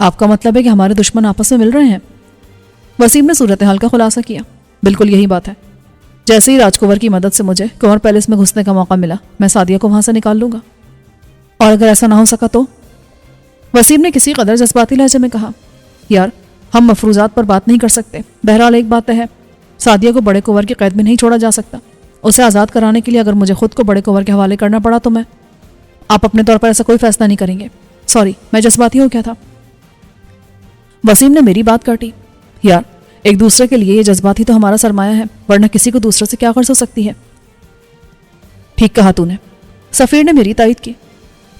آپ کا مطلب ہے کہ ہمارے دشمن آپس میں مل رہے ہیں؟ وسیم نے صورتحال کا خلاصہ کیا۔ بالکل یہی بات ہے۔ جیسے ہی راج کنور کی مدد سے مجھے کنور پیلس میں گھسنے کا موقع ملا، میں سعدیہ کو وہاں سے نکال لوں گا۔ اور اگر ایسا نہ ہو سکا تو؟ وسیم نے کسی قدر جذباتی لہجے میں کہا۔ یار، ہم مفروضات پر بات نہیں کر سکتے۔ بہرحال ایک بات ہے، سعدیہ کو بڑے کنور کی قید میں نہیں چھوڑا جا سکتا۔ اسے آزاد کرانے کے لیے اگر مجھے خود کو بڑے کنور کے حوالے کرنا پڑا تو آپ اپنے طور پر ایسا کوئی فیصلہ نہیں کریں گے۔ سوری، میں جذباتی ہو گیا تھا۔ وسیم نے میری بات کاٹی۔ یار، ایک دوسرے کے لیے یہ جذبات ہی تو ہمارا سرمایہ ہے، ورنہ کسی کو دوسرے سے کیا غرض ہو سکتی ہے؟ ٹھیک کہا تو نے، سفیر نے میری تائید کی۔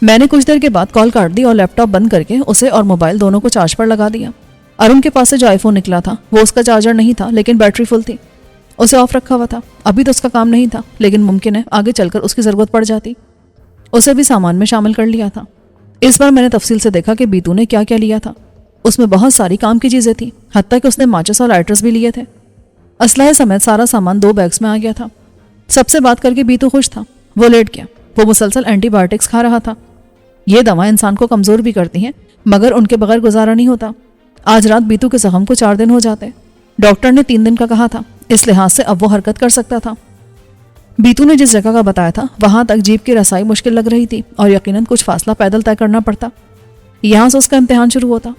میں نے کچھ دیر کے بعد کال کاٹ دی اور لیپ ٹاپ بند کر کے اسے اور موبائل دونوں کو چارج پر لگا دیا۔ ارون کے پاس سے جو آئی فون نکلا تھا وہ اس کا چارجر نہیں تھا، لیکن بیٹری فل تھی۔ اسے آف رکھا ہوا تھا۔ ابھی تو اس کا کام نہیں تھا، لیکن ممکن ہے آگے چل کر اس کی ضرورت پڑ جاتی۔ اسے بھی سامان میں شامل کر لیا تھا۔ اس بار میں نے تفصیل سے دیکھا کہ بیتو نے کیا کیا لیا تھا۔ اس میں بہت ساری کام کی چیزیں تھیں، حتیٰ کہ اس نے ماچس اور لائٹرز بھی لیے تھے۔ اسلحے سمیت سارا سامان 2 بیگز میں آ گیا تھا۔ سب سے بات کر کے بیتو خوش تھا۔ وہ لیٹ گیا۔ وہ مسلسل اینٹی بایوٹکس کھا رہا تھا۔ یہ دوائیں انسان کو کمزور بھی کرتی ہیں، مگر ان کے بغیر گزارا نہیں ہوتا۔ آج رات بیتو کے زخم کو 4 دن ہو جاتے۔ ڈاکٹر نے 3 دن کا کہا تھا، اس لحاظ سے اب وہ حرکت کر سکتا تھا۔ بیتو نے جس جگہ کا بتایا تھا وہاں تک جیپ کی رسائی مشکل لگ رہی تھی اور یقیناً کچھ فاصلہ پیدل طے کرنا پڑتا۔ یہاں سے اس کا امتحان شروع ہوتا۔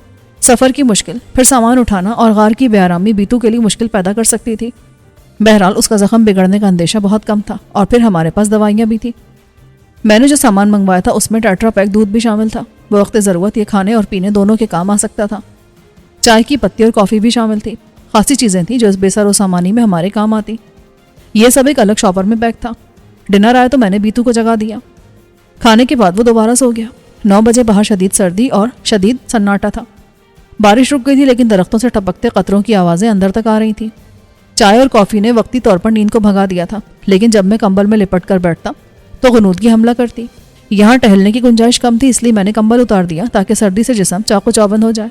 سفر کی مشکل، پھر سامان اٹھانا اور غار کی بے آرامی بیتو کے لیے مشکل پیدا کر سکتی تھی۔ بہرحال اس کا زخم بگڑنے کا اندیشہ بہت کم تھا، اور پھر ہمارے پاس دوائیاں بھی تھیں۔ میں نے جو سامان منگوایا تھا اس میں ٹیٹرا پیک دودھ بھی شامل تھا۔ وہ وقت ضرورت یہ کھانے اور پینے دونوں کے کام آ سکتا تھا۔ چائے کی پتی اور کافی بھی شامل تھی۔ خاصی چیزیں تھیں جو اس بے سر و سامانی میں ہمارے کام آتی۔ یہ سب ایک الگ شاپر میں پیک تھا۔ ڈنر آیا تو میں نے بیتو کو جگا دیا۔ کھانے کے بعد وہ دوبارہ سو گیا۔ 9 بجے باہر شدید سردی اور شدید سناٹا تھا۔ بارش رک گئی تھی، لیکن درختوں سے ٹپکتے قطروں کی آوازیں اندر تک آ رہی تھیں۔ چائے اور کافی نے وقتی طور پر نیند کو بھگا دیا تھا، لیکن جب میں کمبل میں لپٹ کر بیٹھتا تو غنودگی حملہ کرتی۔ یہاں ٹہلنے کی گنجائش کم تھی، اس لیے میں نے کمبل اتار دیا تاکہ سردی سے جسم چاقو چوبند ہو جائے۔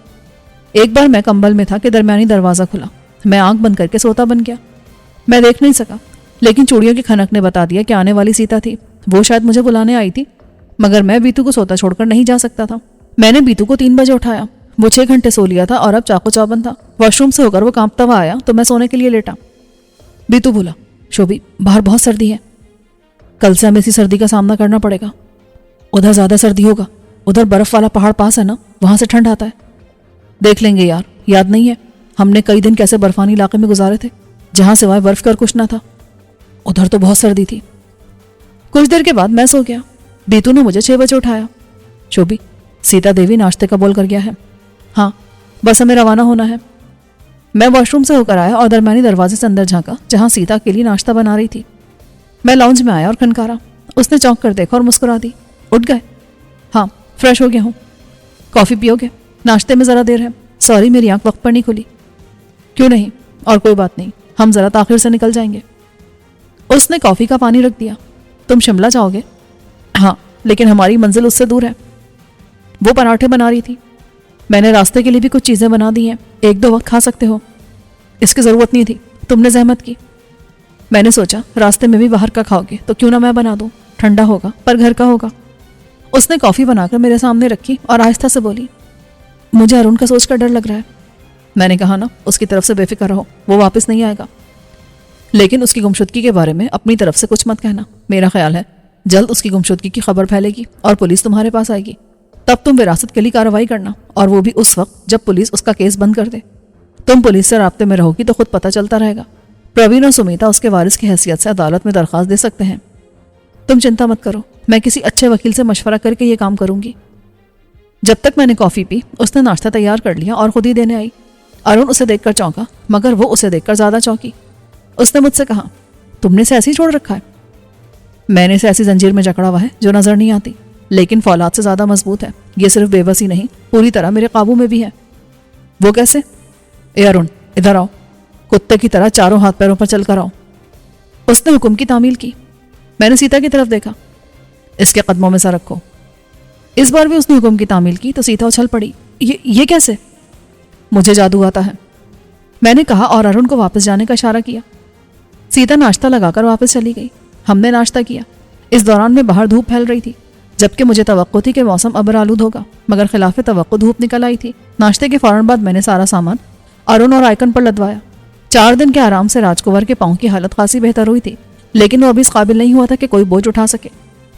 ایک بار میں کمبل میں تھا کہ درمیانی دروازہ کھلا۔ میں آنکھ بند کر کے سوتا بن گیا۔ میں دیکھ نہیں سکا، لیکن چوڑیوں کی کھنک نے بتا دیا کہ آنے والی سیتا تھی۔ وہ شاید مجھے بلانے آئی تھی، مگر میں بیتو کو سوتا چھوڑ کر نہیں جا سکتا تھا۔ میں نے بیتو کو 3 بجے اٹھایا۔ وہ 6 گھنٹے سو لیا تھا اور اب چاقو چوبند تھا۔ واش روم سے ہو کر وہ کانپتا ہوا آیا تو میں سونے کے لیے لیٹا۔ بیتو بولا، شوبی، باہر بہت سردی ہے۔ کل سے ہمیں اسی سردی کا سامنا کرنا پڑے گا۔ ادھر زیادہ سردی ہوگا، ادھر برف والا پہاڑ پاس ہے نا، وہاں سے ٹھنڈ آتا ہے۔ دیکھ لیں گے یار، یاد نہیں ہے ہم نے کئی دن کیسے برفانی علاقے میں گزارے تھے جہاں سوائے برف کر کچھ نہ تھا۔ ادھر تو بہت سردی تھی۔ کچھ دیر کے بعد میں سو گیا۔ بیتو نے مجھے 6 بجے اٹھایا۔ شوبی، سیتا دیوی ناشتے کا بول کر گیا ہے۔ ہاں، بس ہمیں روانہ ہونا ہے۔ میں واش روم سے ہو کر آیا اور درمیانی دروازے سے اندر جھانکا جہاں سیتا کے لیے ناشتہ بنا رہی تھی۔ میں لاؤنج میں آیا اور کھنکارا۔ اس نے چونک کر دیکھا اور مسکرا دی۔ اٹھ گئے؟ ہاں، فریش ہو گیا ہوں۔ کافی پیو گے؟ ناشتے میں ذرا دیر ہے۔ سوری، میری آنکھ وقت پر نہیں کھلی۔ کیوں نہیں، اور کوئی بات نہیں، ہم ذرا تاخیر سے نکل جائیں گے۔ اس نے کافی کا پانی رکھ دیا۔ تم شملہ جاؤ گے؟ ہاں، لیکن ہماری منزل اس سے دور ہے۔ وہ پراٹھے بنا رہی تھی۔ میں نے راستے کے لیے بھی کچھ چیزیں بنا دی ہیں، 1-2 وقت کھا سکتے ہو۔ اس کی ضرورت نہیں تھی، تم نے زحمت کی۔ میں نے سوچا راستے میں بھی باہر کا کھاؤ گے تو کیوں نہ میں بنا دوں، ٹھنڈا ہوگا پر گھر کا ہوگا۔ اس نے کافی بنا کر میرے سامنے رکھی اور آہستہ سے بولی، مجھے ارون کا سوچ کر ڈر لگ رہا ہے۔ میں نے کہا نا، اس کی طرف سے بے فکر رہو، وہ واپس نہیں آئے گا۔ لیکن اس کی گمشدگی کے بارے میں اپنی طرف سے کچھ مت کہنا۔ میرا خیال ہے جلد اس کی گمشدگی کی خبر پھیلے گی اور پولیس تمہارے پاس آئے گی۔ تب تم وراثت کے لیے کارروائی کرنا، اور وہ بھی اس وقت جب پولیس اس کا کیس بند کر دے۔ تم پولیس سے رابطے میں رہو گی تو خود پتہ چلتا رہے گا۔ پروین اور سمیتا اس کے وارث کی حیثیت سے عدالت میں درخواست دے سکتے ہیں۔ تم چنتا مت کرو، میں کسی اچھے وکیل سے مشورہ کر کے یہ کام کروں گی۔ جب تک میں نے کافی پی، اس نے ناشتہ تیار کر لیا اور خود ہی دینے آئی۔ ارون اسے دیکھ کر چونکا، مگر وہ اسے دیکھ کر زیادہ چونکی۔ اس نے مجھ سے کہا، تم نے اسے ایسے ہی چھوڑ رکھا ہے؟ میں نے اسے ایسی زنجیر میں جکڑا ہوا ہے جو نظر نہیں آتی، لیکن فولاد سے زیادہ مضبوط ہے۔ یہ صرف بے بسی نہیں، پوری طرح میرے قابو میں بھی ہے۔ وہ کیسے؟ اے ارون، ادھر آؤ، کتے کی طرح چاروں ہاتھ پیروں پر چل کر آؤ۔ اس نے حکم کی تعمیل کی۔ میں نے سیتا کی طرف دیکھا۔ اس کے قدموں میں سر رکھو۔ اس بار بھی اس نے حکم کی تعمیل کی تو سیتا اچھل پڑی۔ یہ کیسے؟ مجھے جادو آتا ہے، میں نے کہا اور ارون کو واپس جانے کا اشارہ کیا۔ سیتا ناشتہ لگا کر واپس چلی گئی۔ ہم نے ناشتہ کیا۔ اس دوران میں باہر دھوپ پھیل رہی تھی۔ جبکہ مجھے توقع تھی کہ موسم ابر آلود ہوگا، مگر خلاف توقع دھوپ نکل آئی تھی۔ ناشتے کے فوراً بعد میں نے سارا سامان ارون اور آئیکن پر لدوایا۔ 4 دن کے آرام سے راج کنور کے پاؤں کی حالت خاصی بہتر ہوئی تھی، لیکن وہ ابھی اس قابل نہیں ہوا تھا کہ کوئی بوجھ اٹھا سکے۔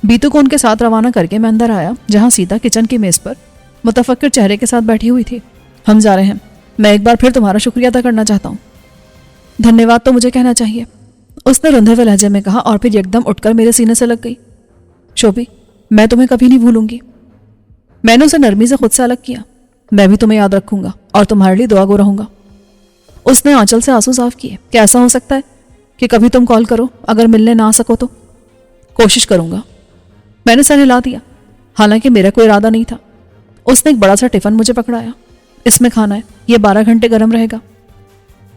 بیتو کو ان کے ساتھ روانہ کر کے میں اندر آیا، جہاں سیتا کچن کی میز پر متفکر چہرے کے ساتھ بیٹھی ہوئی تھی۔ ہم جا رہے ہیں، میں ایک بار پھر تمہارا شکریہ ادا کرنا چاہتا ہوں۔ دھنیہ واد تو مجھے کہنا چاہیے، اس نے رندھے ہوئے لہجے میں کہا، اور پھر یکدم اٹھ کر میرے سینے سے لگ گئی۔ شوبی، میں تمہیں کبھی نہیں بھولوں گی۔ میں نے اسے نرمی سے خود سے الگ کیا۔ میں بھی تمہیں یاد رکھوں گا اور تمہارے لیے دعا گو رہوں گا۔ اس نے آنچل سے آنسو صاف کیے۔ کیا ایسا ہو سکتا ہے کہ کبھی تم کال کرو اگر ملنے نہ آ سکو تو؟ کوشش کروں گا۔ میں نے سر ہلا دیا، حالانکہ میرا کوئی ارادہ نہیں تھا۔ اس نے ایک بڑا سا ٹفن مجھے پکڑایا۔ اس میں کھانا ہے، یہ 12 گھنٹے گرم رہے گا۔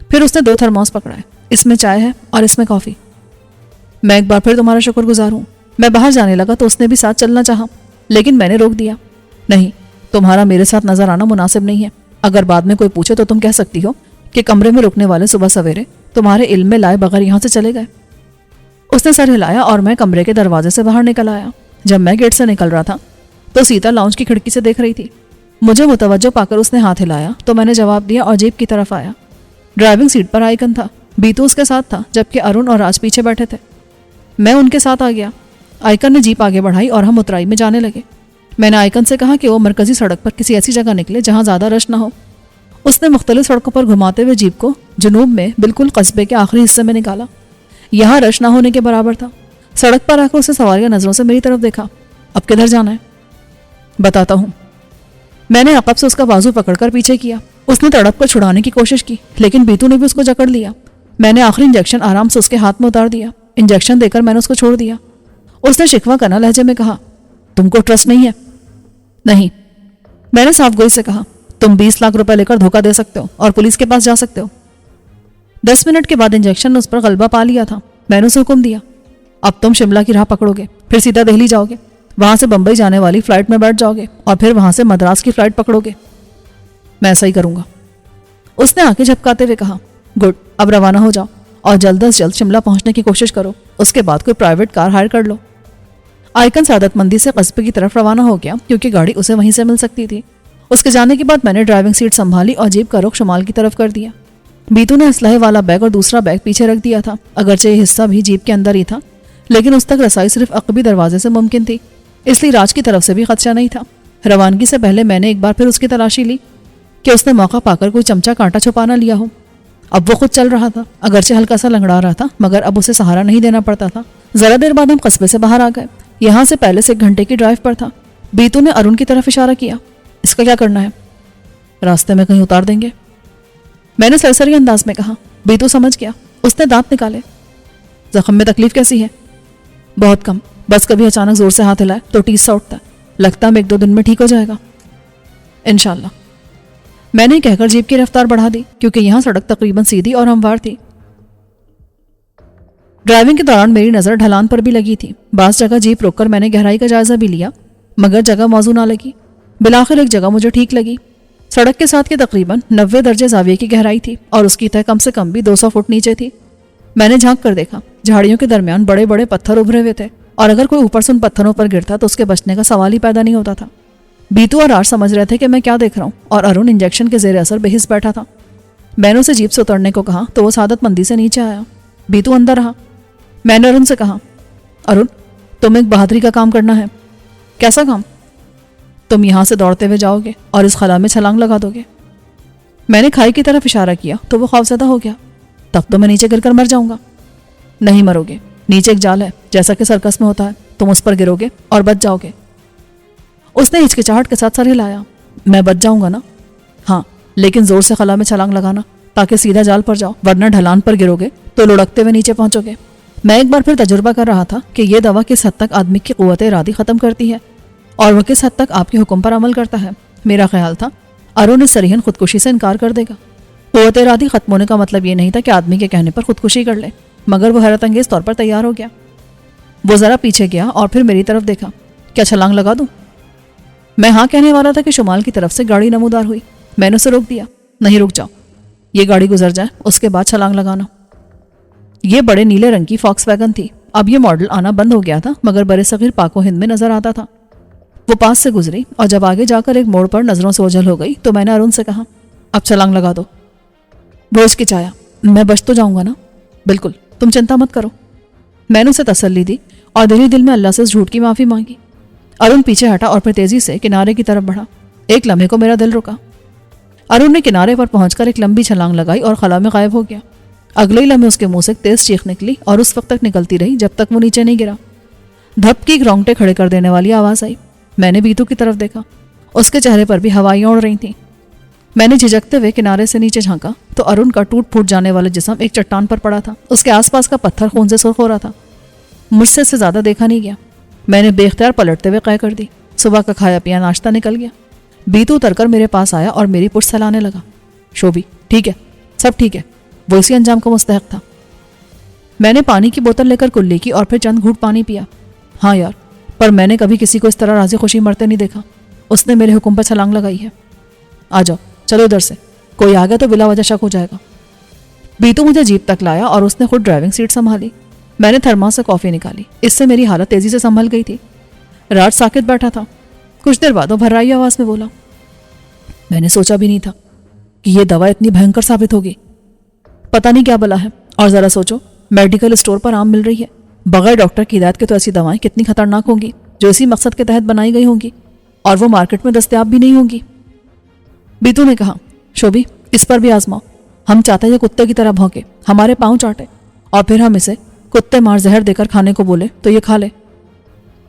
پھر اس نے 2 تھرموس پکڑائے، اس میں چائے ہے اور اس میں کافی۔ میں ایک بار پھر تمہارا شکر گزار ہوں۔ میں باہر جانے لگا تو اس نے بھی ساتھ چلنا چاہا، لیکن میں نے روک دیا۔ نہیں، تمہارا میرے ساتھ نظر آنا مناسب نہیں ہے۔ اگر بعد میں کوئی پوچھے تو تم کہہ سکتی ہو کہ کمرے میں رکنے والے صبح سویرے تمہارے علم میں لائے بغیر یہاں سے چلے گئے۔ اس نے سر ہلایا اور میں کمرے کے دروازے سے باہر نکل آیا۔ جب میں گیٹ سے نکل رہا تھا تو سیتا لاؤنج کی کھڑکی سے دیکھ رہی تھی۔ مجھے متوجہ پا کر اس نے ہاتھ ہلایا تو میں نے جواب دیا اور جیپ کی طرف آیا۔ ڈرائیونگ سیٹ پر آئیکن تھا، بیتو اس کے ساتھ تھا، جبکہ ارون اور راج پیچھے بیٹھے تھے۔ میں ان کے ساتھ آ گیا۔ آئیکن نے جیپ آگے بڑھائی اور ہم اترائی میں جانے لگے۔ میں نے آئیکن سے کہا کہ وہ مرکزی سڑک پر کسی ایسی جگہ نکلے جہاں زیادہ رش نہ ہو۔ اس نے مختلف سڑکوں پر گھماتے ہوئے جیپ کو جنوب میں بالکل قصبے کے آخری حصے میں نکالا۔ یہاں رش نہ ہونے کے برابر تھا۔ سڑک پر آ کر اسے سواریہ نظروں سے میری طرف دیکھا۔ اب کدھر جانا ہے؟ بتاتا ہوں۔ میں نے عقب سے اس کا بازو پکڑ کر پیچھے کیا۔ اس نے تڑپ کر چھڑانے کی کوشش کی، لیکن بیتو نے بھی اس کو جکڑ لیا۔ میں نے آخری انجیکشن آرام سے اس کے ہاتھ میں اتار دیا۔ انجیکشن دے کر میں نے اس کو چھوڑ دیا۔ اس نے شکوہ کرنا لہجے میں کہا، تم کو ٹرسٹ نہیں ہے؟ نہیں۔ میں نے صاف گوئی سے کہا، تم 20 لاکھ روپے لے کر دھوکہ دے سکتے ہو اور پولیس کے پاس جا سکتے ہو۔ 10 منٹ کے بعد انجیکشن نے اس پر غلبہ پا لیا تھا۔ میں نے اسے حکم دیا، اب تم شملہ کی راہ پکڑو گے، پھر سیدھا دہلی جاؤ گے، وہاں سے بمبئی جانے والی فلائٹ میں بیٹھ جاؤ گے اور پھر وہاں سے مدراس کی فلائٹ پکڑو گے۔ میں ایسا ہی کروں گا۔ اس نے آنکھیں جھپکاتے ہوئے کہا، گڈ، اب روانہ ہو جاؤ اور جلد از جلد شملہ پہنچنے کی کوشش کرو، اس کے بعد کوئی پرائیویٹ کار ہائر کر لو۔ آئیکن سعادت مندی سے قصبے کی طرف روانہ ہو گیا، کیونکہ گاڑی اسے وہیں سے مل سکتی تھی۔ اس کے جانے کے بعد میں نے ڈرائیونگ سیٹ سنبھالی اور جیپ کا رخ شمال کی طرف کر دیا۔ بیتو نے اسلحے والا بیگ اور دوسرا بیگ پیچھے رکھ دیا تھا، اگرچہ یہ حصہ بھی جیپ کے اندر ہی تھا، لیکن اس تک رسائی صرف عقبی دروازے سے ممکن تھی، اس لیے راج کی طرف سے بھی خدشہ نہیں تھا۔ روانگی سے پہلے میں نے ایک بار پھر اس کی تلاشی لی کہ اس نے موقع پا کر کوئی چمچا کانٹا چھپا نہ لیا ہو۔ اب وہ خود چل رہا تھا، اگرچہ ہلکا سا لنگڑا رہا تھا، مگر اب اسے سہارا نہیں دینا پڑتا تھا۔ ذرا دیر بعد ہم قصبے سے باہر آ گئے۔ یہاں سے پہلے سے 1 گھنٹے کی ڈرائیو پر تھا۔ بیتو نے ارون کی طرف اشارہ کیا، اس کا کیا کرنا ہے؟ راستے میں کہیں اتار دیں گے، میں نے سرسری انداز میں کہا۔ بیتو سمجھ گیا، اس نے دانت نکالے۔ زخم میں تکلیف کیسی ہے؟ بہت کم، بس کبھی اچانک زور سے ہاتھ ہلائے تو ٹیس سا اٹھتا ہے، لگتا ہے 1-2 دن میں ٹھیک ہو جائے گا انشاءاللہ۔ میں نے کہہ کر جیپ کی رفتار بڑھا دی، کیونکہ یہاں سڑک تقریباً سیدھی اور ہموار تھی۔ ڈرائیونگ کے دوران میری نظر ڈھلان پر بھی لگی تھی۔ بعض جگہ جیپ روک کر میں نے گہرائی کا جائزہ بھی لیا، مگر جگہ موزوں نہ لگی۔ بالآخر ایک جگہ مجھے ٹھیک لگی۔ سڑک کے ساتھ کے تقریباً 90 درجے زاویے کی گہرائی تھی اور اس کی تہ کم سے کم بھی 200 فٹ نیچے تھی۔ میں نے جھانک کر دیکھا، جھاڑیوں کے درمیان بڑے بڑے پتھر ابھرے ہوئے تھے، اور اگر کوئی اوپر سے ان پتھروں پر گرتا تو اس کے بچنے کا سوال ہی پیدا نہیں ہوتا تھا۔ بیتو اور آر سمجھ رہے تھے کہ میں کیا دیکھ رہا ہوں، اور ارون انجیکشن کے زیر اثر بے حس بیٹھا تھا۔ میں نے اسے جیپ سے اترنے کو کہا تو وہ سعادت مندی سے نیچے آیا۔ بیتو اندر رہا۔ میں نے ارون سے کہا، ارون، تم ایک بہادری کا کام کرنا ہے۔ کیسا کام؟ تم یہاں سے دوڑتے ہوئے جاؤ گے اور اس خلا میں چھلانگ لگا دو گے۔ میں نے کھائی کی طرف اشارہ کیا تو وہ خوفزدہ ہو گیا۔ تب تو میں نیچے گر کر مر جاؤں گا۔ نہیں مرو گے، نیچے ایک جال ہے جیسا کہ سرکس میں ہوتا ہے، تم اس پر گرو گے اور بچ جاؤ گے۔ اس نے ہچکچاہٹ کے ساتھ سر ہلایا۔ میں بچ جاؤں گا نا؟ ہاں، لیکن زور سے خلا میں چھلانگ لگانا تاکہ سیدھا جال پر جاؤ، ورنہ ڈھلان پر گرو گے تو لڑکتے ہوئے نیچے پہنچو گے۔ میں ایک بار پھر تجربہ کر رہا تھا کہ یہ دوا کس حد تک آدمی کی قوت ارادی ختم کرتی ہے اور وہ کس حد تک آپ کے حکم پر عمل کرتا ہے۔ میرا خیال تھا ارون اس صریحاً خودکشی سے انکار کر دے گا۔ قوت ارادی ختم ہونے کا مطلب یہ نہیں تھا کہ آدمی کے کہنے پر خودکشی کر لے، مگر وہ حیرت انگیز طور پر تیار ہو گیا۔ وہ ذرا پیچھے گیا اور پھر میری طرف دیکھا۔ کیا چھلانگ لگا دوں؟ میں ہاں کہنے والا تھا کہ شمال کی طرف سے گاڑی نمودار ہوئی۔ میں نے اسے روک دیا۔ نہیں، رک جاؤ، یہ گاڑی گزر جائے اس کے بعد چھلانگ لگانا۔ یہ بڑے نیلے رنگ کی فاکس ویگن تھی۔ اب یہ ماڈل آنا بند ہو گیا تھا، مگر برصغیر پاک و ہند میں نظر آتا تھا۔ وہ پاس سے گزری اور جب آگے جا کر ایک موڑ پر نظروں سے اوجھل ہو گئی تو میں نے ارون سے کہا اب چھلانگ لگا دو۔ وہ ہچکچایا۔ میں بچ تو جاؤں گا نا؟ بالکل، تم چنتا مت کرو۔ میں نے اسے تسلی دی اور دل میں اللہ سے اس جھوٹ کی معافی مانگی۔ ارون پیچھے ہٹا اور پھر تیزی سے کنارے کی طرف بڑھا۔ ایک لمحے کو میرا دل رکا۔ ارون نے کنارے پر پہنچ کر ایک لمبی چھلانگ لگائی اور خلا میں غائب ہو گیا۔ اگلے ہی لمحے اس کے منہ سے ایک تیز چیخ نکلی اور اس وقت تک نکلتی رہی جب تک وہ نیچے نہیں گرا۔ دھپ کی رونگٹے کھڑے کر دینے والی آواز آئی۔ میں نے بیتو کی طرف دیکھا، اس کے چہرے پر بھی ہوائیاں اڑ رہی تھیں۔ میں نے جھجکتے ہوئے کنارے سے نیچے جھانکا تو ارون کا ٹوٹ پھوٹ جانے والا جسم ایک چٹان پر پڑا تھا۔ اس کے آس پاس کا پتھر خون سے سرخ ہو رہا تھا۔ مجھ سے اس سے زیادہ دیکھا نہیں گیا۔ میں نے بے اختیار پلٹتے ہوئے قے کر دی۔ صبح کا کھایا پیا ناشتہ نکل گیا۔ بیتو اتر کر میرے پاس آیا اور میری پشت سلانے لگا۔ شوبی ٹھیک ہے، سب ٹھیک ہے، وہ اسی انجام کا مستحق تھا۔ میں نے پانی کی بوتل لے کر کلی کی اور پھر چند گھونٹ پانی پیا۔ ہاں یار، پر میں نے کبھی کسی کو اس طرح راضی خوشی مرتے نہیں دیکھا۔ اس نے میرے حکم پر چھلانگ لگائی ہے۔ آ جاؤ، چلو ادھر سے، کوئی آ گیا تو بلا وجہ شک ہو جائے گا۔ بیتو مجھے جیپ تک لایا اور اس نے خود ڈرائیونگ سیٹ سنبھالی۔ میں نے تھرماس سے کافی نکالی، اس سے میری حالت تیزی سے سنبھل گئی تھی۔ راج ساکت بیٹھا تھا۔ کچھ دیر بعد وہ بھرائی آواز میں بولا، میں نے سوچا بھی نہیں تھا کہ یہ دوا اتنی بھینکر ثابت ہوگی۔ پتہ نہیں کیا بلا ہے، اور ذرا سوچو، میڈیکل اسٹور پر عام مل رہی ہے، بغیر ڈاکٹر کی ہدایت کے تو ایسی دوائیں کتنی خطرناک ہوں گی جو اسی مقصد کے تحت بنائی گئی ہوں گی، اور وہ مارکیٹ میں دستیاب بھی نہیں ہوں گی۔ بیتو نے کہا، شوبی اس پر بھی آزماؤ، ہم چاہتے ہیں یہ کتے کی طرح بھونکے، ہمارے پاؤں چاٹے، اور پھر ہم اسے کتے مار زہر دے کر کھانے کو بولے تو یہ کھا لے۔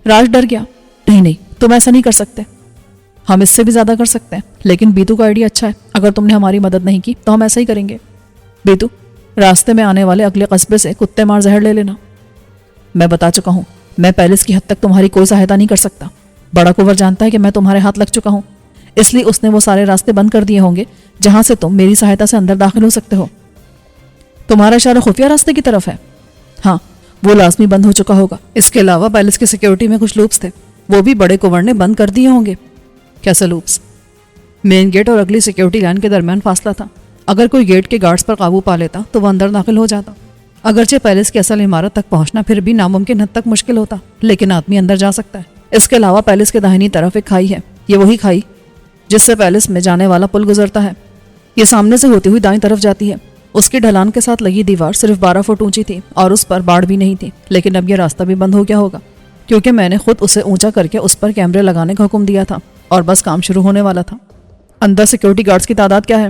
راج ڈر گیا۔ نہیں، تم ایسا نہیں کر سکتے۔ ہم اس سے بھی زیادہ کر سکتے ہیں، لیکن بیتو کا آئیڈیا اچھا ہے، اگر تم نے ہماری مدد نہیں کی تو ہم ایسا ہی کریں گے۔ بیتو، راستے میں آنے والے اگلے قصبے سے کتے مار زہر لے لینا۔ میں بتا چکا ہوں، میں پیلس کی حد تک تمہاری کوئی سہایتا نہیں کر سکتا۔ بڑا کور جانتا ہے کہ میں تمہارے ہاتھ لگ چکا ہوں، اس لیے اس نے وہ سارے راستے بند کر دیے ہوں گے جہاں سے تم میری سہایتا سے اندر داخل ہو سکتے ہو۔ تمہارا اشارہ خفیہ راستے کی طرف ہے؟ ہاں، وہ لازمی بند ہو چکا ہوگا۔ اس کے علاوہ پیلس کی سیکیورٹی میں کچھ لوپس تھے، وہ بھی بڑے کور نے بند کر دیے ہوں گے۔ کیسے لوپس؟ مین گیٹ اور اگلی سیکیورٹی لائن کے درمیان فاصلہ تھا، اگر کوئی گیٹ کے گارڈز پر قابو پا لیتا تو وہ اندر داخل ہو جاتا۔ اگرچہ پیلس کی اصل عمارت تک پہنچنا پھر بھی ناممکن حد تک مشکل ہوتا، لیکن آدمی اندر جا سکتا ہے۔ اس کے علاوہ پیلس کے داہنی طرف ایک کھائی ہے، یہ وہی کھائی جس سے پیلس میں جانے والا پل گزرتا ہے۔ یہ سامنے سے ہوتی ہوئی دائیں طرف جاتی ہے۔ اس کی ڈھلان کے ساتھ لگی دیوار صرف 12 فٹ اونچی تھی اور اس پر باڑ بھی نہیں تھی، لیکن اب یہ راستہ بھی بند ہو گیا ہوگا کیونکہ میں نے خود اسے اونچا کر کے اس پر کیمرے لگانے کا حکم دیا تھا اور بس کام شروع ہونے والا تھا۔ اندر سیکیورٹی گارڈز کی تعداد کیا ہے؟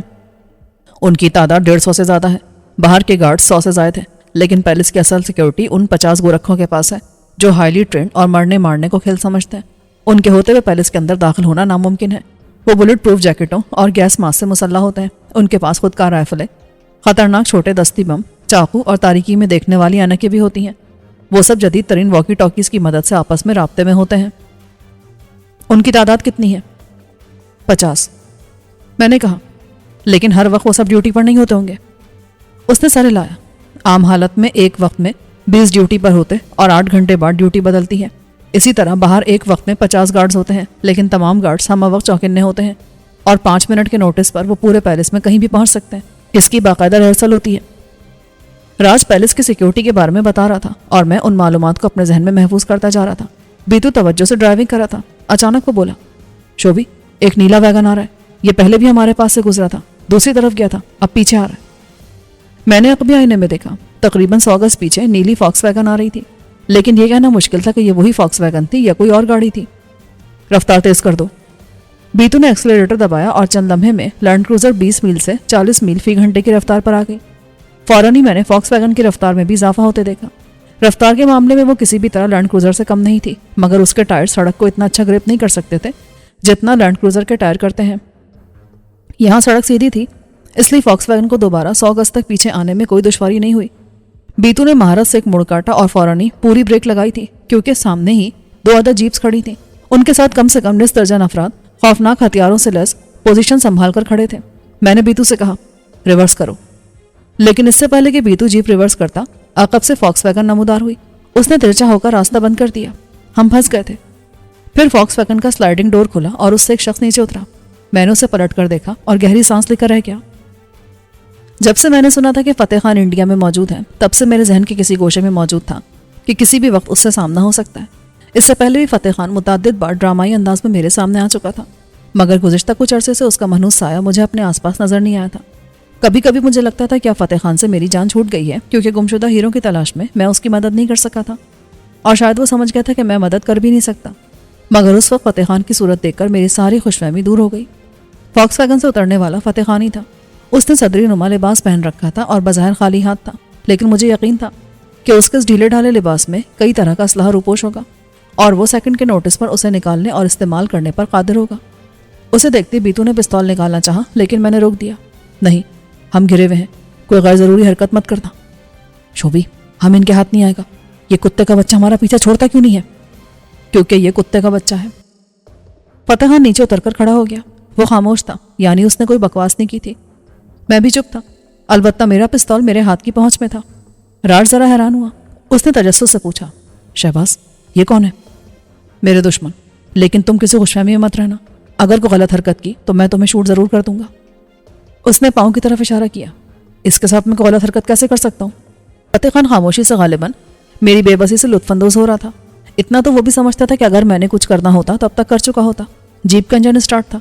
ان کی تعداد 150 سے زیادہ ہے۔ باہر کے گارڈز 100 سے زائد ہیں، لیکن پیلس کی اصل سیکیورٹی ان 50 گورکھوں کے پاس ہے جو ہائیلی ٹرینڈ اور مرنے مارنے کو کھیل سمجھتے ہیں۔ ان کے ہوتے ہوئے پیلس کے اندر داخل ہونا ناممکن ہے۔ وہ بلٹ پروف جیکٹوں اور گیس ماسک سے مسلح ہوتے ہیں۔ ان کے پاس خود کار رائفلیں، خطرناک چھوٹے دستی بم، چاقو اور تاریکی میں دیکھنے والی اینکیں بھی ہوتی ہیں۔ وہ سب جدید ترین واکی ٹاکیز کی مدد سے آپس میں رابطے میں ہوتے ہیں۔ ان کی تعداد کتنی ہے؟ 50۔ میں نے کہا، لیکن ہر وقت وہ سب ڈیوٹی پر نہیں ہوتے ہوں گے۔ اس نے سر ہلایا۔ عام حالت میں ایک وقت میں 20 ڈیوٹی پر ہوتے اور 8 گھنٹے بعد ڈیوٹی بدلتی ہے۔ اسی طرح باہر ایک وقت میں 50 گارڈز ہوتے ہیں، لیکن تمام گارڈز ہم وقت چوکنے ہوتے ہیں اور 5 منٹ کے نوٹس پر وہ پورے پیلس میں کہیں بھی پہنچ سکتے ہیں۔ اس کی باقاعدہ ریہرسل ہوتی ہے۔ راج پیلس کی سیکیورٹی کے بارے میں بتا رہا تھا اور میں ان معلومات کو اپنے ذہن میں محفوظ کرتا جا رہا تھا۔ بیتو توجہ سے ڈرائیونگ کر رہا تھا۔ اچانک وہ بولا، شوبی ایک نیلا ویگن آ رہا ہے، یہ پہلے بھی ہمارے پاس سے گزرا تھا، دوسری طرف گیا تھا، اب پیچھے آ رہا ہے۔ میں نے عقبی آئینے میں دیکھا، تقریباً 100 گز پیچھے نیلی فاکس ویگن آ رہی تھی، لیکن یہ کہنا مشکل تھا کہ یہ وہی فاکس ویگن تھی یا کوئی اور گاڑی تھی۔ رفتار تیز کر دو۔ بیتو نے ایکسلریٹر دبایا اور چند لمحے میں لینڈ کروزر 20 میل سے 40 میل فی گھنٹے کی رفتار پر آ گئی۔ فوراً ہی میں نے فاکس ویگن کی رفتار میں بھی اضافہ ہوتے دیکھا۔ رفتار کے معاملے میں وہ کسی بھی طرح لینڈ کروزر سے کم نہیں تھی، مگر اس کے ٹائر سڑک کو اتنا اچھا گرپ نہیں کر سکتے تھے جتنا لینڈ کروزر کے ٹائر کرتے ہیں۔ یہاں سڑک سیدھی تھی، اس لیے فاکس ویگن کو دوبارہ 100 گز تک پیچھے آنے میں کوئی دشواری نہیں ہوئی۔ بیتو نے مہارت سے ایک موڑ کاٹا اور فوراً ہی پوری بریک لگائی تھی کیونکہ سامنے ہی 2 عدد جیپس کھڑی تھیں۔ ان کے ساتھ کم سے کم 20 درجن افراد خوفناک ہتھیاروں سے لیس پوزیشن سنبھال کر کھڑے تھے۔ میں نے بیتو سے کہا، ریورس کرو، لیکن اس سے پہلے کہ بیتو جیپ ریورس کرتا، عقب سے فاکس ویگن نمودار ہوئی۔ اس نے ترچھا ہو کر راستہ بند کر دیا۔ ہم پھنس گئے تھے۔ پھر فاکس ویگن کا سلائڈنگ ڈور کھلا اور اس سے ایک شخص نیچے اترا۔ میں نے اسے پلٹ کر دیکھا اور گہری سانس لے کر رہ گیا۔ جب سے میں نے سنا تھا کہ فتح خان انڈیا میں موجود ہے، تب سے میرے ذہن کے کسی گوشے میں موجود تھا کہ کسی بھی وقت اس سے سامنا ہو سکتا ہے۔ اس سے پہلے بھی فتح خان متعدد بار ڈرامائی انداز میں میرے سامنے آ چکا تھا، مگر گزشتہ کچھ عرصے سے اس کا منحوس سایہ مجھے اپنے آس پاس نظر نہیں آیا تھا۔ کبھی کبھی مجھے لگتا تھا کیا فتح خان سے میری جان چھوٹ گئی ہے، کیونکہ گمشدہ ہیروں کی تلاش میں اس کی مدد نہیں کر سکا تھا، اور شاید وہ سمجھ گیا تھا کہ میں مدد کر بھی نہیں سکتا۔ مگر اس وقت فتح خان کی صورت دیکھ کر میری ساری خوش فہمی دور ہو گئی۔ فاکس ویگن سے اترنے والا فتح خان ہی تھا۔ اس نے صدری نما لباس پہن رکھا تھا اور بظاہر خالی ہاتھ تھا، لیکن مجھے یقین تھا کہ اس کے اس ڈھیلے ڈھالے لباس میں کئی طرح کا اسلحہ روپوش ہوگا، اور وہ سیکنڈ کے نوٹس پر اسے نکالنے اور استعمال کرنے پر قادر ہوگا۔ اسے دیکھتے بیتو نے پستول نکالنا چاہا، لیکن میں نے روک دیا۔ نہیں، ہم گھرے ہوئے ہیں، کوئی غیر ضروری حرکت مت کرنا۔ شوبی، ہم ان کے ہاتھ نہیں آئے گا۔ یہ کتے کا بچہ ہمارا پیچھا چھوڑتا کیوں نہیں ہے؟ کیونکہ یہ کتے کا بچہ ہے۔ فتح خان نیچے اتر کر کھڑا ہو گیا۔ وہ خاموش تھا، یعنی اس نے کوئی بکواس نہیں کی تھی۔ میں بھی چپ تھا، البتہ میرا پستول میرے ہاتھ کی پہنچ میں تھا۔ راج ذرا حیران ہوا۔ اس نے تجسس سے پوچھا، شہباز، یہ کون ہے؟ میرے دشمن، لیکن تم کسی خوش فہمی میں مت رہنا۔ اگر کوئی غلط حرکت کی تو میں تمہیں شوٹ ضرور کر دوں گا۔ اس نے پاؤں کی طرف اشارہ کیا۔ اس کے ساتھ میں کوئی غلط حرکت کیسے کر سکتا ہوں؟ فتح خان خاموشی سے غالباً میری بے بسی سے لطف اندوز ہو رہا تھا۔ اتنا تو وہ بھی سمجھتا تھا کہ اگر میں نے کچھ کرنا ہوتا تو اب تک کر چکا ہوتا۔ جیپ کا انجن اسٹارٹ تھا۔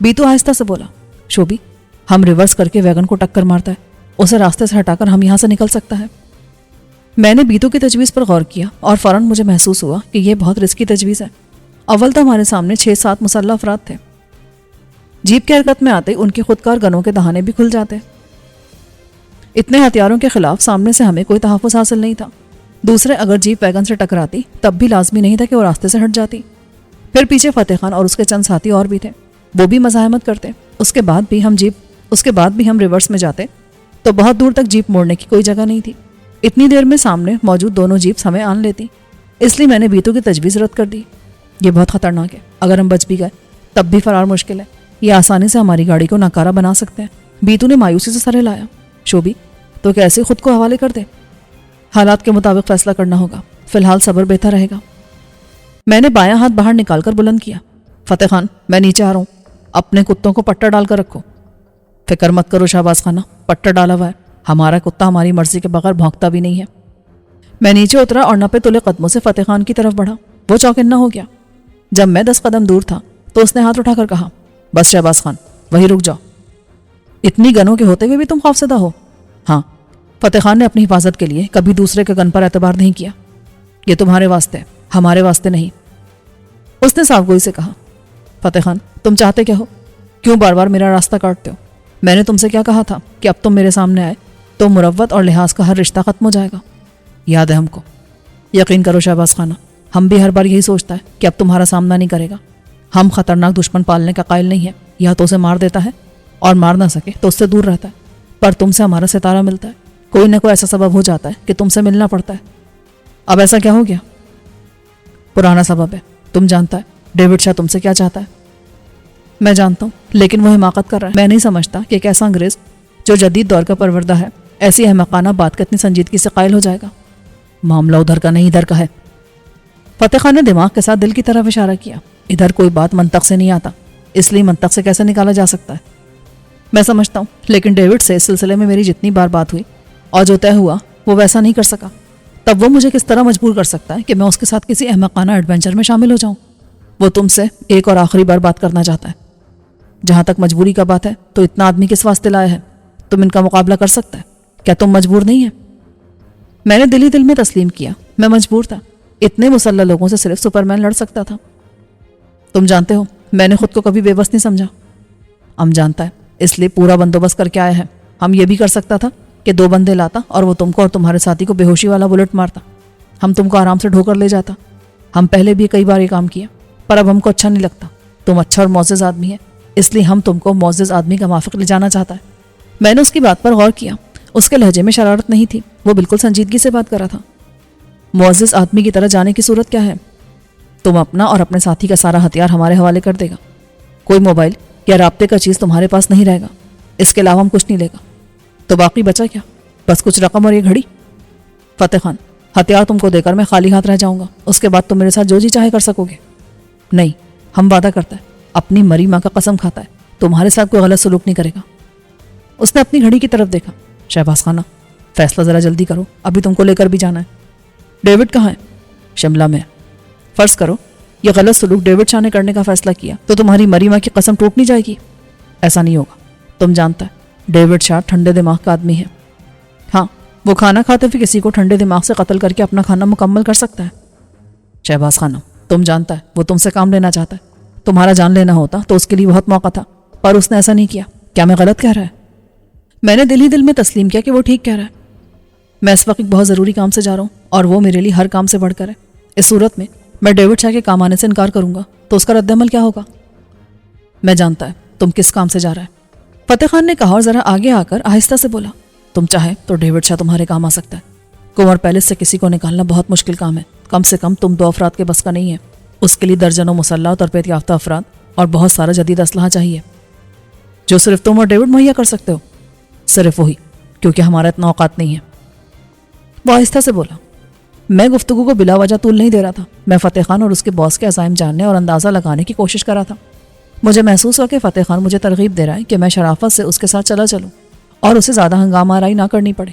بیتو آہستہ سے بولا، شوبی، ہم ریورس کر کے ویگن کو ٹکر مارتا ہے، اسے راستے سے ہٹا کر ہم یہاں سے نکل سکتا ہے۔ میں نے بیتو کی تجویز پر غور کیا اور فوراً مجھے محسوس ہوا کہ یہ بہت رسکی تجویز ہے۔ اول تو ہمارے سامنے 6-7 مسلح افراد تھے۔ جیپ کی حرکت میں آتے ان کے خودکار گنوں کے دہانے بھی کھل جاتے۔ اتنے ہتھیاروں کے خلاف سامنے سے ہمیں کوئی تحفظ حاصل نہیں تھا۔ دوسرے، اگر جیپ ویگن سے ٹکراتی تب بھی لازمی نہیں تھا کہ وہ راستے سے ہٹ جاتی۔ پھر پیچھے فتح خان اور اس کے چند ساتھی اور بھی تھے، وہ بھی مزاحمت کرتے۔ اس کے بعد بھی ہم ریورس میں جاتے تو بہت دور تک جیپ موڑنے کی کوئی جگہ نہیں تھی۔ اتنی دیر میں سامنے موجود دونوں جیپس ہمیں آن لیتی، اس لیے میں نے بیتو کی تجویز رد کر دی۔ یہ بہت خطرناک ہے، اگر ہم بچ بھی گئے تب بھی فرار مشکل ہے، یہ آسانی سے ہماری گاڑی کو ناکارہ بنا سکتے ہیں۔ بیتو نے مایوسی سے سر ہلایا۔ شوبی، تو کیسے خود کو حوالے کر دے؟ حالات کے مطابق فیصلہ کرنا ہوگا، فی الحال صبر بہتر رہے گا۔ میں نے بایاں ہاتھ باہر نکال کر بلند کیا۔ فتح خان، میں نیچے آ رہا ہوں، اپنے کتوں کو پٹا ڈال کر رکھو۔ فکر مت کرو شہباز خانہ، پٹا ڈالا ہوا ہے، ہمارا کتا ہماری مرضی کے بغیر بھونکتا بھی نہیں ہے۔ میں نیچے اترا اور نپے تلے قدموں سے فتح خان کی طرف بڑھا۔ وہ چوکنا ہو گیا۔ جب میں 10 قدم دور تھا تو اس نے ہاتھ اٹھا کر کہا، بس شہباز خان، وہی رک جاؤ۔ اتنی گنوں کے ہوتے ہوئے بھی تم خوفزدہ ہو؟ ہاں، فتح خان نے اپنی حفاظت کے لیے کبھی دوسرے کے گن پر اعتبار نہیں کیا۔ یہ تمہارے واسطے، ہمارے واسطے نہیں، اس نے صاف گوئی سے کہا۔ فتح خان، تم چاہتے کیا ہو؟ کیوں بار بار میرا راستہ کاٹتے ہو؟ میں نے تم سے کیا کہا تھا کہ اب تم میرے سامنے آئے تو مروت اور لحاظ کا ہر رشتہ ختم ہو جائے گا؟ یاد ہے ہم کو۔ یقین کرو شہباز خانہ، ہم بھی ہر بار یہی سوچتا ہے کہ اب تمہارا سامنا نہیں کرے گا۔ ہم خطرناک دشمن پالنے کا قائل نہیں ہے، یا تو اسے مار دیتا ہے اور مار نہ سکے تو اس سے دور رہتا ہے، پر تم سے ہمارا ستارہ ملتا ہے، کوئی نہ کوئی ایسا سبب ہو جاتا ہے کہ تم سے ملنا پڑتا ہے۔ اب ایسا کیا ہو گیا؟ پرانا سبب ہے، تم جانتا ہے ڈیوڈ شاہ تم سے کیا چاہتا ہے۔ میں جانتا ہوں، لیکن وہ حماقت کر رہا ہے۔ میں نہیں سمجھتا کہ ایک ایسا انگریز جو جدید دور کا پروردہ ہے ایسی احمقانہ بات کا اتنی سنجیدگی سے قائل ہو جائے گا۔ معاملہ ادھر کا نہیں ادھر کا ہے۔ فتح خان نے دماغ کے ساتھ دل کی طرف اشارہ کیا۔ ادھر کوئی بات منطق سے نہیں آتا، اس لیے منطق سے کیسے نکالا جا سکتا ہے؟ میں سمجھتا ہوں، لیکن ڈیوڈ سے اس سلسلے میں میری جتنی بار بات ہوئی اور جو طے ہوا وہ ویسا نہیں کر سکا، تب وہ مجھے کس طرح مجبور کر سکتا ہے کہ میں اس کے ساتھ کسی احمقانہ ایڈونچر میں شامل ہو جاؤں؟ وہ تم سے ایک اور آخری بار بات کرنا چاہتا ہے۔ جہاں تک مجبوری کا بات ہے تو اتنا آدمی کس واسطے لایا ہے؟ تم ان کا مقابلہ کر سکتا ہے؟ کیا تم مجبور نہیں ہے؟ میں نے دل میں تسلیم کیا، میں مجبور تھا۔ اتنے مسلح لوگوں سے صرف سپرمین لڑ سکتا تھا۔ تم جانتے ہو، میں نے خود کو کبھی بے بس نہیں سمجھا۔ ہم جانتا ہے، اس لیے پورا بندوبست کر کے آیا ہے۔ ہم یہ بھی کر سکتا تھا کہ 2 بندے لاتا اور وہ تم کو اور تمہارے ساتھی کو بے ہوشی والا بلٹ مارتا، ہم تم کو آرام سے ڈھو کر لے جاتا۔ ہم پہلے بھی کئی بار یہ کام کیا، پر اب ہم کو اچھا نہیں لگتا۔ تم اچھا اور معزز آدمی ہے، اس لیے ہم تم کو معزز آدمی کا موافق لے جانا چاہتا ہے۔ میں نے اس کی بات پر غور کیا۔ اس کے لہجے میں شرارت نہیں تھی، وہ بالکل سنجیدگی سے بات کر رہا تھا۔ معزز آدمی کی طرح جانے کی صورت کیا ہے؟ تم اپنا اور اپنے ساتھی کا سارا ہتھیار ہمارے حوالے کر دے گا، کوئی موبائل یا رابطے کا چیز تمہارے پاس نہیں رہے گا، اس کے علاوہ ہم کچھ نہیں لے گا۔ تو باقی بچا کیا؟ بس کچھ رقم اور یہ گھڑی۔ فتح خان، ہتھیار تم کو دے کر میں خالی ہاتھ رہ جاؤں گا، اس کے بعد تم میرے ساتھ جو جی چاہے کر سکو گے؟ نہیں، ہم وعدہ کرتا ہے، اپنی مری ماں کا قسم کھاتا ہے، تمہارے ساتھ کوئی غلط سلوک نہیں کرے گا۔ اس نے اپنی گھڑی کی طرف دیکھا۔ شہباز خانہ، فیصلہ ذرا جلدی کرو، ابھی تم کو لے کر بھی جانا ہے۔ ڈیوڈ کہاں ہے؟ شملہ میں۔ فرض کرو یہ غلط سلوک ڈیوڈ شاہ نے کرنے کا فیصلہ کیا تو تمہاری مری ماں کی قسم ٹوٹ نہیں جائے گی؟ ایسا نہیں ہوگا، تم جانتا ہے ڈیوڈ شاہ ٹھنڈے دماغ کا آدمی ہے۔ ہاں، وہ کھانا کھاتے ہوئے کسی کو ٹھنڈے دماغ سے قتل کر کے اپنا کھانا مکمل کر سکتا ہے۔ شہباز خانم، تم جانتا ہے وہ تم سے کام لینا چاہتا ہے، تمہارا جان لینا ہوتا تو اس کے لیے بہت موقع تھا، پر اس نے ایسا نہیں کیا۔ کیا میں غلط کہہ رہا ہے؟ میں نے دل ہی دل میں تسلیم کیا کہ وہ ٹھیک کہہ رہا ہے۔ میں اس وقت ایک بہت ضروری کام سے جا رہا ہوں اور وہ میرے لیے ہر کام سے بڑھ کر ہے۔ اس صورت میں ڈیوڈ شاہ کے کام آنے سے انکار کروں گا تو اس کا رد عمل کیا ہوگا؟ میں جانتا ہے تم کس کام سے جا رہا ہے، فتح خان نے کہا اور ذرا آگے آ کر آہستہ سے بولا، تم چاہے تو ڈیوڈ شاہ تمہارے کام آ سکتا ہے۔ کنور پیلس سے کسی کو نکالنا بہت مشکل کام ہے، کم سے کم تم 2 افراد کے بس کا نہیں ہے۔ اس کے لیے درجنوں مسلح اور تربیت یافتہ افراد اور بہت سارا جدید اسلحہ چاہیے، جو صرف تم اور ڈیوڈ مہیا کر سکتے ہو۔ صرف وہی، کیونکہ ہمارا اتنا اوقات نہیں ہے۔ وہ آہستہ سے بولا، میں گفتگو کو بلا وجہ طول نہیں دے رہا تھا، میں فتح خان اور اس کے باس کے عزائم جاننے اور اندازہ لگانے کی کوشش کر رہا تھا۔ مجھے محسوس ہوا کہ فتح خان مجھے ترغیب دے رہا ہے کہ میں شرافت سے اس کے ساتھ چلا چلوں اور اسے زیادہ ہنگامہ آرائی نہ کرنی پڑے۔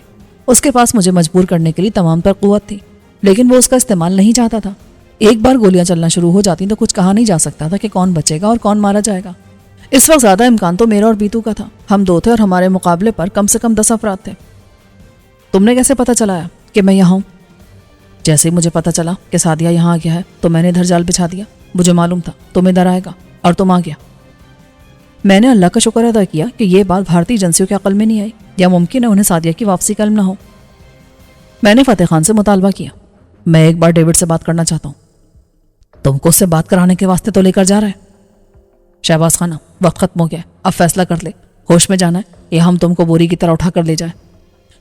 اس کے پاس مجھے مجبور کرنے کے لیے تمام تر قوت تھی، لیکن وہ اس کا استعمال نہیں چاہتا تھا۔ ایک بار گولیاں چلنا شروع ہو جاتی تو کچھ کہا نہیں جا سکتا تھا کہ کون بچے گا اور کون مارا جائے گا۔ اس وقت زیادہ امکان تو میرا اور بیتو کا تھا، ہم 2 تھے اور ہمارے مقابلے پر کم سے کم 10 افراد تھے۔ تم نے کیسے پتہ چلایا کہ میں یہاں ہوں؟ جیسے ہی مجھے پتہ چلا کہ سعدیہ یہاں آ گیا ہے تو میں نے ادھر جال بچھا دیا۔ مجھے معلوم تھا تم ادھر آئے گا اور تم آ گیا۔ میں نے اللہ کا شکر ادا کیا کہ یہ بات بھارتی ایجنسیوں کے عقل میں نہیں آئی، یا ممکن ہے انہیں سعدیہ کی واپسی کا علم نہ ہو۔ میں نے فتح خان سے مطالبہ کیا، میں ایک بار ڈیوڈ سے بات کرنا چاہتا ہوں۔ تم کو اس سے بات کرانے کے واسطے تو لے کر جا رہا ہے؟ شہباز خانہ، وقت ختم ہو گیا، اب فیصلہ کر لے، ہوش میں جانا ہے یا ہم تم کو بوری کی طرح اٹھا کر لے جائیں۔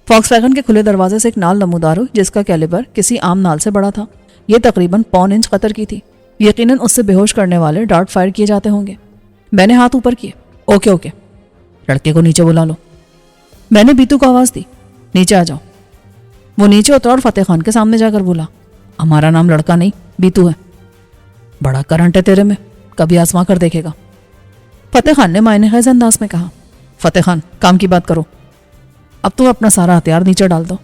فاکس ویگن کے کھلے دروازے سے ایک نال نمودار ہوئی جس کا کیلیبر کسی عام نال سے بڑا تھا۔ یہ تقریباً 1.25 انچ قطر کی تھی، یقیناً اس سے بے ہوش کرنے والے ڈارٹ فائر کیے جاتے ہوں گے۔ میں نے ہاتھ اوپر کیے، اوکے، لڑکے کو نیچے بلا لو۔ میں نے بیتو کو آواز دی، نیچے آ جاؤ۔ وہ نیچے اترا اور فتح خان کے سامنے جا کر بولا، ہمارا نام لڑکا نہیں بیتو ہے، بڑا کرنٹ ہے تیرے میں، کبھی آزما کر دیکھے گا۔ فتح خان نے معنی خیز انداز میں کہا، فتح خان کام کی بات کرو، اب تم اپنا سارا ہتھیار نیچے ڈال دو۔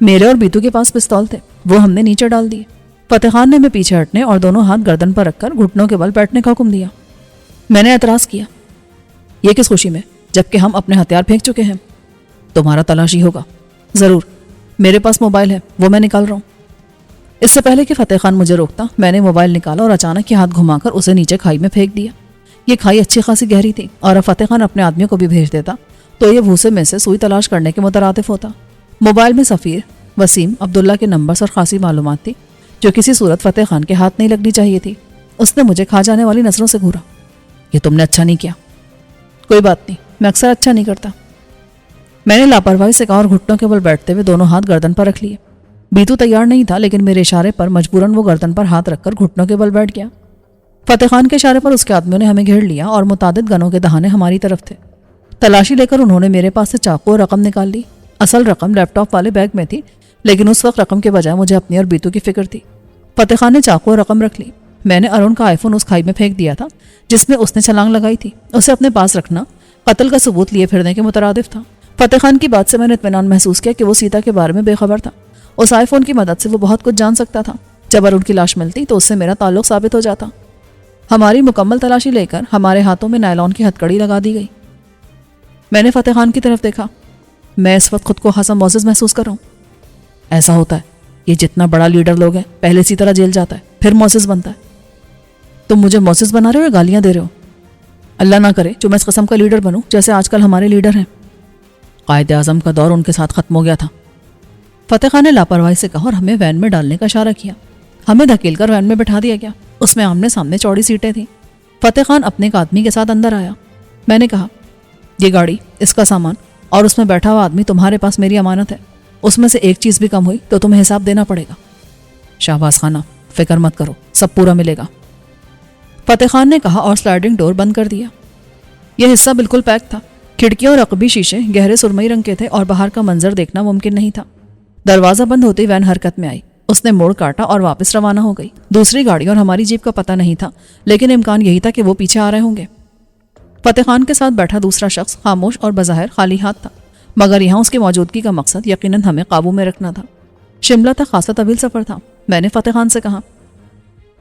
میرے اور بیتو کے پاس پستول تھے، وہ ہم نے نیچے ڈال دیے۔ فتح خان نے ہمیں پیچھے ہٹنے اور دونوں ہاتھ گردن پر رکھ کر گھٹنوں کے بل بیٹھنے کا حکم دیا۔ میں نے اعتراض کیا، یہ کس خوشی میں جبکہ ہم اپنے ہتھیار پھینک چکے ہیں؟ تمہارا تلاشی ہوگا؟ ضرور، میرے پاس موبائل ہے، وہ میں نکال رہا ہوں۔ اس سے پہلے کہ فتح خان مجھے روکتا، میں نے موبائل نکالا اور اچانک یہ ہاتھ گھما کر اسے نیچے کھائی میں پھینک دیا۔ یہ کھائی اچھی خاصی گہری تھی اور اب فتح خان اپنے آدمیوں کو بھی بھیج دیتا تو یہ بھوسے میں سے سوئی تلاش کرنے کے مترادف ہوتا۔ موبائل میں سفیر، وسیم، عبداللہ کے نمبرز اور خاصی معلومات تھی جو کسی صورت فتح خان کے ہاتھ نہیں لگنی چاہیے تھی۔ اس نے مجھے کھا جانے والی نظروں سے گھورا، یہ تم نے اچھا نہیں کیا۔ کوئی بات نہیں، میں اکثر اچھا نہیں کرتا، میں نے لاپرواہی سے کہا اور گھٹنوں کے بل بیٹھتے ہوئے دونوں ہاتھ گردن پر رکھ لیے۔ بیتو تیار نہیں تھا لیکن میرے اشارے پر مجبوراً وہ گردن پر ہاتھ رکھ کر گھٹنوں کے بل بیٹھ گیا۔ فتح خان کے اشارے پر اس کے آدمیوں نے ہمیں گھیر لیا اور متعدد گنوں کے دہانے ہماری طرف تھے۔ تلاشی لے کر انہوں نے میرے پاس سے چاقو اور رقم نکال لی۔ اصل رقم لیپ ٹاپ والے بیگ میں تھی، لیکن اس وقت رقم کے بجائے مجھے اپنی اور بیتو کی فکر تھی۔ فتح خان نے چاقو اور رقم رکھ لی۔ میں نے ارون کا آئی فون اس کھائی میں پھینک دیا تھا جس میں اس نے چھلانگ لگائی تھی۔ اسے اپنے پاس رکھنا قتل کا ثبوت لیے پھرنے کے مترادف تھا۔ فتح خان کی بات سے میں نے اطمینان محسوس کیا کہ وہ سیتا کے بارے میں بے خبر تھا۔ اس آئی فون کی مدد سے وہ بہت کچھ جان سکتا تھا۔ جب ارون کی لاش ملتی تو اس سے میرا تعلق ثابت ہو جاتا۔ ہماری مکمل تلاشی لے کر ہمارے ہاتھوں میں نائلون کی ہتھکڑی لگا دی گئی۔ میں نے فتح خان کی طرف دیکھا، میں اس وقت خود کو خاصا معزز محسوس کر رہا ہوں۔ ایسا ہوتا ہے، یہ جتنا بڑا لیڈر لوگ ہے پہلے اسی طرح جیل جاتا ہے پھر معزز بنتا ہے۔ تم مجھے معزز بنا رہے ہو یا گالیاں دے رہے ہو؟ اللہ نہ کرے جو میں اس قسم کا لیڈر بنوں جیسے آج کل ہمارے لیڈر ہیں۔ قائد اعظم کا دور ان کے ساتھ ختم ہو گیا تھا۔ فتح خان نے لاپرواہی سے کہا اور ہمیں وین میں ڈالنے کا اشارہ کیا۔ ہمیں دھکیل کر وین میں بٹھا دیا گیا۔ اس میں آمنے سامنے چوڑی سیٹیں تھیں۔ فتح خان اپنے ایک آدمی کے ساتھ اندر آیا۔ میں نے کہا، یہ گاڑی، اس کا سامان اور اس میں بیٹھا ہوا آدمی تمہارے پاس میری امانت ہے۔ اس میں سے ایک چیز بھی کم ہوئی تو تمہیں حساب دینا پڑے گا۔ شہباز خانہ، فکر مت کرو، سب پورا ملے گا، فتح خان نے کہا اور سلائڈنگ ڈور بند کر دیا۔ یہ حصہ بالکل پیک تھا۔ کھڑکیوں اور عقبی شیشے گہرے سرمئی رنگ کے تھے اور باہر کا منظر دیکھنا ممکن نہیں تھا۔ دروازہ بند ہوتے وین حرکت میں آئی۔ اس نے موڑ کاٹا اور واپس روانہ ہو گئی۔ دوسری گاڑی اور ہماری جیپ کا پتہ نہیں تھا، لیکن امکان یہی تھا کہ وہ پیچھے آ رہے ہوں گے۔ فتح خان کے ساتھ بیٹھا دوسرا شخص خاموش اور بظاہر خالی ہاتھ تھا، مگر یہاں اس کی موجودگی کا مقصد یقیناً ہمیں قابو میں رکھنا تھا۔ شملہ تک خاصا طویل سفر تھا۔ میں نے فتح خان سے کہا،